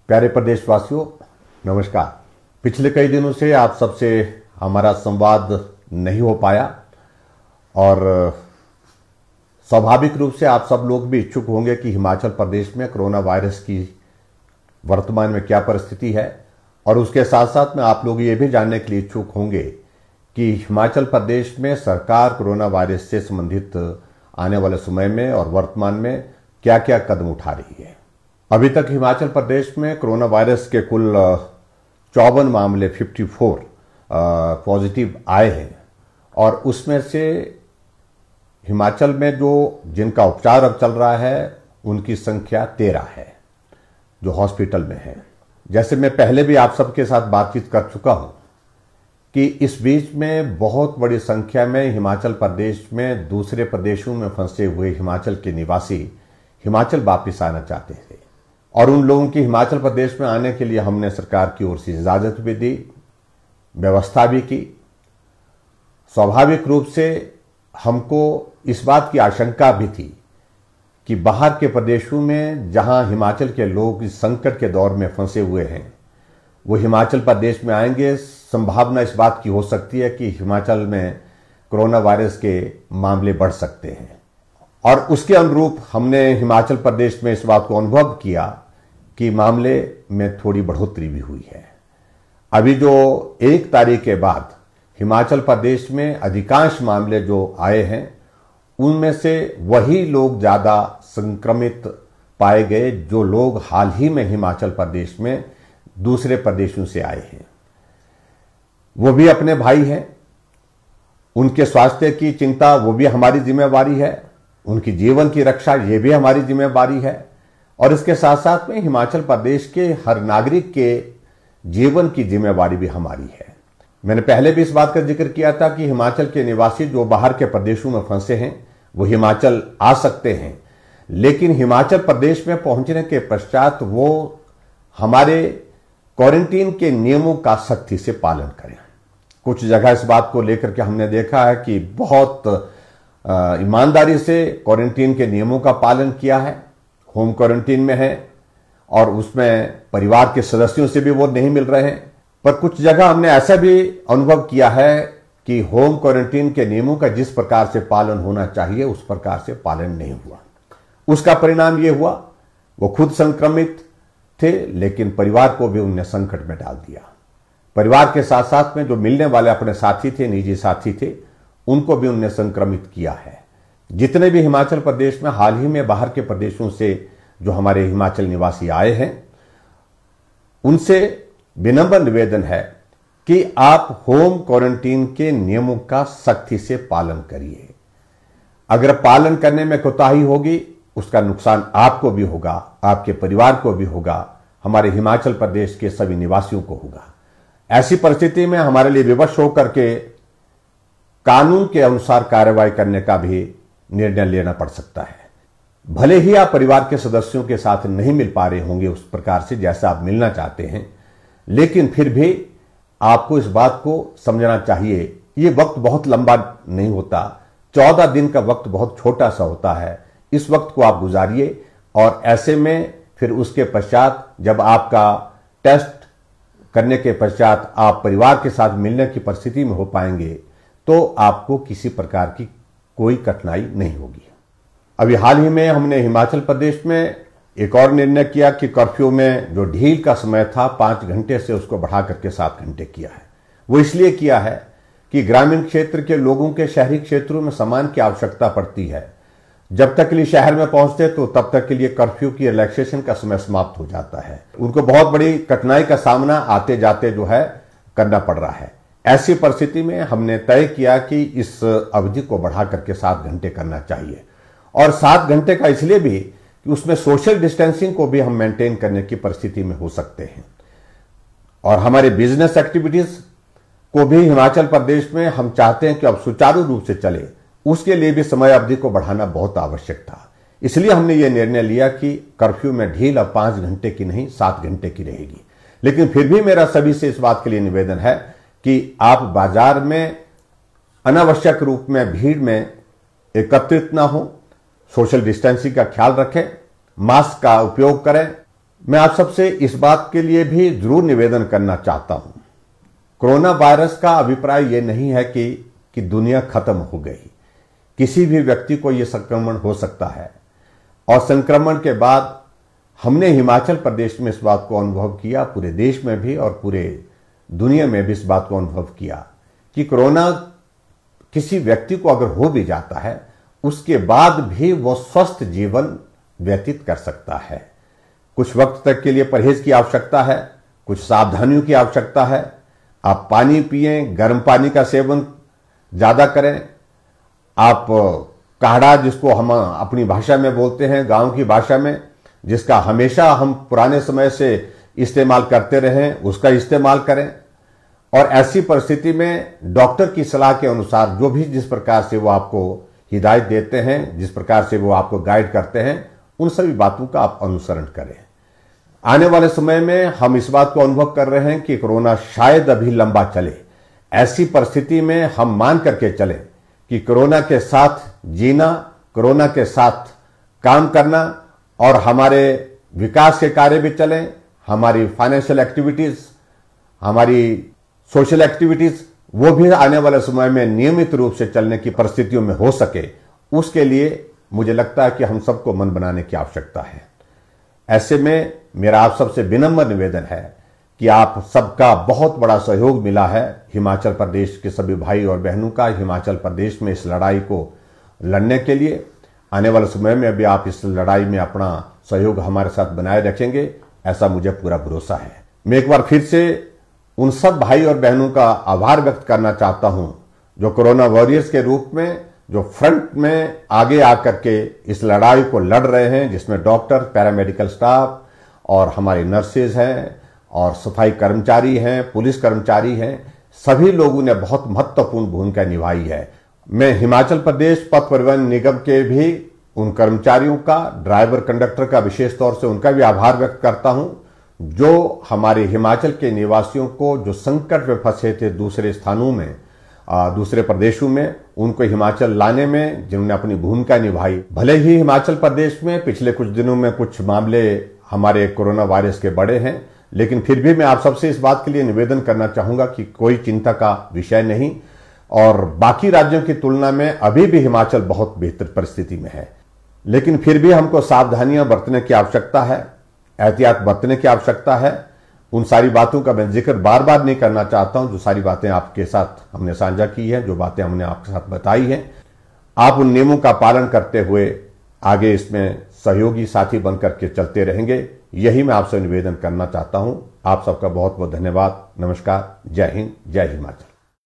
प्यारे प्रदेशवासियों, नमस्कार। पिछले कई दिनों से आप सबसे हमारा संवाद नहीं हो पाया और स्वाभाविक रूप से आप सब लोग भी इच्छुक होंगे कि हिमाचल प्रदेश में कोरोना वायरस की वर्तमान में क्या परिस्थिति है, और उसके साथ साथ में आप लोग ये भी जानने के लिए इच्छुक होंगे कि हिमाचल प्रदेश में सरकार कोरोना वायरस से संबंधित आने वाले समय में और वर्तमान में क्या क्या कदम उठा रही है। अभी तक हिमाचल प्रदेश में कोरोना वायरस के कुल 54 मामले 54 पॉजिटिव आए हैं, और उसमें से हिमाचल में जिनका उपचार अब चल रहा है उनकी संख्या 13 है जो हॉस्पिटल में है। जैसे मैं पहले भी आप सबके साथ बातचीत कर चुका हूं कि इस बीच में बहुत बड़ी संख्या में हिमाचल प्रदेश में दूसरे प्रदेशों में फंसे हुए हिमाचल के निवासी हिमाचल वापस आना चाहते थे, और उन लोगों की हिमाचल प्रदेश में आने के लिए हमने सरकार की ओर से इजाजत भी दी, व्यवस्था भी की। स्वाभाविक रूप से हमको इस बात की आशंका भी थी कि बाहर के प्रदेशों में जहां हिमाचल के लोग इस संकट के दौर में फंसे हुए हैं वो हिमाचल प्रदेश में आएंगे। संभावना इस बात की हो सकती है कि हिमाचल में कोरोना वायरस के मामले बढ़ सकते हैं, और उसके अनुरूप हमने हिमाचल प्रदेश में इस बात को अनुभव किया कि मामले में थोड़ी बढ़ोतरी भी हुई है। अभी जो 1 तारीख के बाद हिमाचल प्रदेश में अधिकांश मामले जो आए हैं उनमें से वही लोग ज्यादा संक्रमित पाए गए जो लोग हाल ही में हिमाचल प्रदेश में दूसरे प्रदेशों से आए हैं। वो भी अपने भाई हैं, उनके स्वास्थ्य की चिंता वो भी हमारी जिम्मेवारी है, उनकी जीवन की रक्षा ये भी हमारी जिम्मेवारी है, और इसके साथ साथ में हिमाचल प्रदेश के हर नागरिक के जीवन की जिम्मेवारी भी हमारी है। मैंने पहले भी इस बात का जिक्र किया था कि हिमाचल के निवासी जो बाहर के प्रदेशों में फंसे हैं वो हिमाचल आ सकते हैं, लेकिन हिमाचल प्रदेश में पहुंचने के पश्चात वो हमारे क्वारंटीन के नियमों का सख्ती से पालन करें। कुछ जगह इस बात को लेकर के हमने देखा है कि बहुत ईमानदारी से क्वारंटीन के नियमों का पालन किया है, होम क्वारंटीन में है और उसमें परिवार के सदस्यों से भी वो नहीं मिल रहे हैं। पर कुछ जगह हमने ऐसा भी अनुभव किया है कि होम क्वारंटीन के नियमों का जिस प्रकार से पालन होना चाहिए उस प्रकार से पालन नहीं हुआ। उसका परिणाम ये हुआ वो खुद संक्रमित थे, लेकिन परिवार को भी उनने संकट में डाल दिया। परिवार के साथ साथ में जो मिलने वाले अपने साथी थे, निजी साथी थे, उनको भी उनने संक्रमित किया है। जितने भी हिमाचल प्रदेश में हाल ही में बाहर के प्रदेशों से जो हमारे हिमाचल निवासी आए हैं उनसे विनम्र निवेदन है कि आप होम क्वारंटीन के नियमों का सख्ती से पालन करिए। अगर पालन करने में कोताही होगी उसका नुकसान आपको भी होगा, आपके परिवार को भी होगा, हमारे हिमाचल प्रदेश के सभी निवासियों को होगा। ऐसी परिस्थिति में हमारे लिए विवश होकर के कानून के अनुसार कार्रवाई करने का भी निर्णय लेना पड़ सकता है। भले ही आप परिवार के सदस्यों के साथ नहीं मिल पा रहे होंगे उस प्रकार से जैसा आप मिलना चाहते हैं, लेकिन फिर भी आपको इस बात को समझना चाहिए ये वक्त बहुत लंबा नहीं होता, 14 दिन का वक्त बहुत छोटा सा होता है। इस वक्त को आप गुजारिए, और ऐसे में फिर उसके पश्चात जब आपका टेस्ट करने के पश्चात आप परिवार के साथ मिलने की परिस्थिति में हो पाएंगे तो आपको किसी प्रकार की कोई कठिनाई नहीं होगी। अभी हाल ही में हमने हिमाचल प्रदेश में एक और निर्णय किया कि कर्फ्यू में जो ढील का समय था 5 घंटे से उसको बढ़ा करके 7 घंटे किया है। वो इसलिए किया है कि ग्रामीण क्षेत्र के लोगों के शहरी क्षेत्रों में सामान की आवश्यकता पड़ती है। जब तक के लिए शहर में पहुंचते तो तब तक के लिए कर्फ्यू की रिलैक्सेशन का समय समाप्त हो जाता है। उनको बहुत बड़ी कठिनाई का सामना आते जाते जो है करना पड़ रहा है। ऐसी परिस्थिति में हमने तय किया कि इस अवधि को बढ़ा करके 7 घंटे करना चाहिए, और 7 घंटे का इसलिए भी कि उसमें सोशल डिस्टेंसिंग को भी हम मेंटेन करने की परिस्थिति में हो सकते हैं, और हमारे बिजनेस एक्टिविटीज को भी हिमाचल प्रदेश में हम चाहते हैं कि अब सुचारू रूप से चले, उसके लिए भी समय अवधि को बढ़ाना बहुत आवश्यक था। इसलिए हमने ये निर्णय लिया कि कर्फ्यू में ढील अब 5 घंटे की नहीं 7 घंटे की रहेगी। लेकिन फिर भी मेरा सभी से इस बात के लिए निवेदन है कि आप बाजार में अनावश्यक रूप में भीड़ में एकत्रित ना हो, सोशल डिस्टेंसिंग का ख्याल रखें, मास्क का उपयोग करें, मैं आप सबसे इस बात के लिए भी जरूर निवेदन करना चाहता हूं, कोरोना वायरस का अभिप्राय यह नहीं है कि दुनिया खत्म हो गई। किसी भी व्यक्ति को यह संक्रमण हो सकता है और संक्रमण के बाद हमने हिमाचल प्रदेश में इस बात को अनुभव किया, पूरे देश में भी और पूरे दुनिया में भी इस बात को अनुभव किया कि कोरोना किसी व्यक्ति को अगर हो भी जाता है उसके बाद भी वो स्वस्थ जीवन व्यतीत कर सकता है। कुछ वक्त तक के लिए परहेज की आवश्यकता है, कुछ सावधानियों की आवश्यकता है। आप पानी पिएं, गर्म पानी का सेवन ज्यादा करें। आप काढ़ा, जिसको हम अपनी भाषा में बोलते हैं, गांव की भाषा में, जिसका हमेशा हम पुराने समय से इस्तेमाल करते रहे, उसका इस्तेमाल करें। और ऐसी परिस्थिति में डॉक्टर की सलाह के अनुसार जो भी जिस प्रकार से वो आपको हिदायत देते हैं, जिस प्रकार से वो आपको गाइड करते हैं, उन सभी बातों का आप अनुसरण करें। आने वाले समय में हम इस बात को अनुभव कर रहे हैं कि कोरोना शायद अभी लंबा चले। ऐसी परिस्थिति में हम मान करके चलें कि कोरोना के साथ जीना, कोरोना के साथ काम करना और हमारे विकास के कार्य भी चलें, हमारी फाइनेंशियल एक्टिविटीज, हमारी सोशल एक्टिविटीज, वो भी आने वाले समय में नियमित रूप से चलने की परिस्थितियों में हो सके, उसके लिए मुझे लगता है कि हम सबको मन बनाने की आवश्यकता है। ऐसे में मेरा आप सबसे विनम्र निवेदन है कि आप सबका बहुत बड़ा सहयोग मिला है हिमाचल प्रदेश के सभी भाई और बहनों का, हिमाचल प्रदेश में इस लड़ाई को लड़ने के लिए। आने वाले समय में भी आप इस लड़ाई में अपना सहयोग हमारे साथ बनाए रखेंगे, ऐसा मुझे पूरा भरोसा है। मैं एक बार फिर से उन सब भाई और बहनों का आभार व्यक्त करना चाहता हूं जो कोरोना वॉरियर्स के रूप में, जो फ्रंट में आगे आकर के इस लड़ाई को लड़ रहे हैं, जिसमें डॉक्टर, पैरामेडिकल स्टाफ और हमारी नर्सेज हैं और सफाई कर्मचारी हैं, पुलिस कर्मचारी हैं। सभी लोगों ने बहुत महत्वपूर्ण भूमिका निभाई है। मैं हिमाचल प्रदेश पथ परिवहन निगम के भी उन कर्मचारियों का, ड्राइवर कंडक्टर का विशेष तौर से उनका भी आभार व्यक्त करता हूं, जो हमारे हिमाचल के निवासियों को जो संकट में फंसे थे दूसरे स्थानों में, दूसरे प्रदेशों में, उनको हिमाचल लाने में जिन्होंने अपनी भूमिका निभाई। भले ही हिमाचल प्रदेश में पिछले कुछ दिनों में कुछ मामले हमारे कोरोना वायरस के बढ़े हैं, लेकिन फिर भी मैं आप सबसे इस बात के लिए निवेदन करना चाहूंगा कि कोई चिंता का विषय नहीं और बाकी राज्यों की तुलना में अभी भी हिमाचल बहुत बेहतर परिस्थिति में है। लेकिन फिर भी हमको सावधानियां बरतने की आवश्यकता है, एहतियात बरतने की आवश्यकता है। उन सारी बातों का मैं जिक्र बार बार नहीं करना चाहता हूं, जो सारी बातें आपके साथ हमने साझा की है, जो बातें हमने आपके साथ बताई हैं। आप उन नियमों का पालन करते हुए आगे इसमें सहयोगी साथी बनकर के चलते रहेंगे, यही मैं आपसे निवेदन करना चाहता हूं। आप सबका बहुत बहुत धन्यवाद। नमस्कार। जय हिंद, जय हिमाचल।